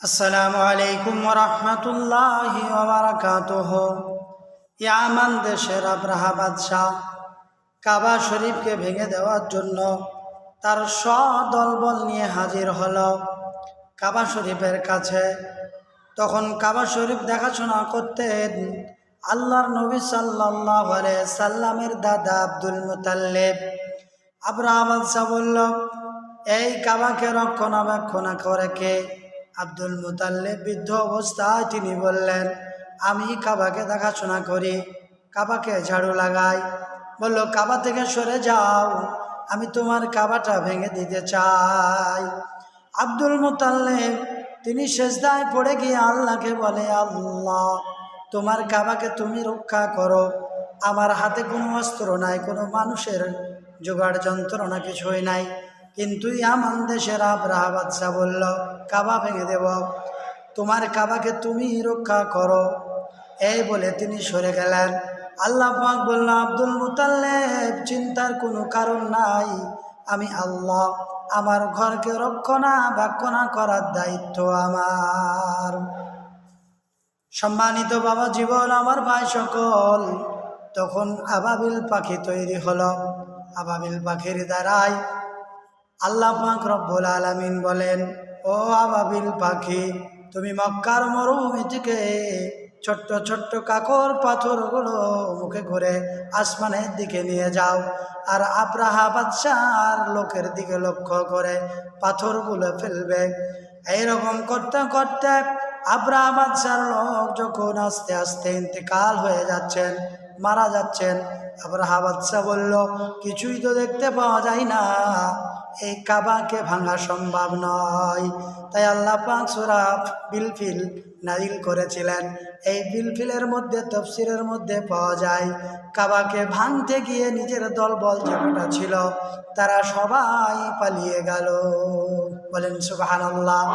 আসসালামু আলাইকুম ওয়া রাহমাতুল্লাহি ওয়া বারাকাতুহু। ইয়ামান দেশের আব্রাহা বাদশাহ কাবা শরীফকে ভেঙে দেওয়ার জন্য তার সদলবল নিয়ে হাজির হলো কাবা শরীফের কাছে। তখন কাবা শরীফ দেখাশোনা করতেন আল্লাহর নবী সাল্লাল্লাহু আলাইহি সাল্লামের দাদা আব্দুল মুতাল্লিব। আব্রাহা বাদশাহ বলল, এই কাবাকে রক্ষণাবেক্ষণ করে কে? আব্দুল মুতাল্লিব বৃদ্ধ অবস্থায় তিনি বললেন, আমি কাবাকে দেখাশোনা করি, কাবাকে ঝাড়ু লাগাই। বলল, কাবা থেকে সরে যাও, আমি তোমার কাবাটা ভেঙে দিতে চাই। আব্দুল মুতাল্লিব তিনি সেজদায় পড়ে গিয়ে আল্লাহকে বলে, আল্লাহ, তোমার কাবাকে তুমি রক্ষা করো, আমার হাতে কোনো অস্ত্র নাই, কোনো মানুষের জোগাড় যন্ত্রণা কিছুই নাই, কিন্তু ইয়ামান দেশের আব্রাহা বাদশাহ বলল কাবা ভেঙে দেব, তোমার কাবাকে তুমি রক্ষা করো। এই বলে তিনি সরে গেলেন। আল্লাহ পাক বলল, আব্দুল মুতাল্লিব, চিন্তার কোনো কারণ নাই, আমি আল্লাহ, আমার ঘরকে রক্ষণাবেক্ষণ করার দায়িত্ব আমার। সম্মানিত বাবা জীবন, আমার ভাই সকল, তখন আবাবিল পাখি তৈরি হলো। আবাবিল পাখির দ্বারাই আল্লাহ পাক রব্বুল আলামিন বলেন, ও আবাবিল পাখি, তুমি মক্কার মরুভূমি থেকে ছোট্ট ছোট্ট কাকর পাথরগুলো মুখে করে আসমানের দিকে নিয়ে যাও, আর আব্রাহা বাদশার লোকের দিকে লক্ষ্য করে পাথরগুলো ফেলবে। এইরকম করতে করতে আব্রাহা বাদশার লোক যখন আস্তে আস্তে ইন্তেকাল হয়ে যাচ্ছেন, মারা যাচ্ছেন, আব্রাহা বাদশাহ বলল, কিছুই তো দেখতে পাওয়া যায় না, এই কাবাকে ভাঙা সম্ভব নয়। তাই আল্লাহ পাক সূরা বিলফিল নাযিল করেছিলেন। এই বিলফিলের মধ্যে তাফসীরের মধ্যে পাওয়া যায়, কাবাকে ভাঙতে গিয়ে নিজের দলবল যেটা ছিল তারা সবাই পালিয়ে গেল। বলেন সুবহানাল্লাহ।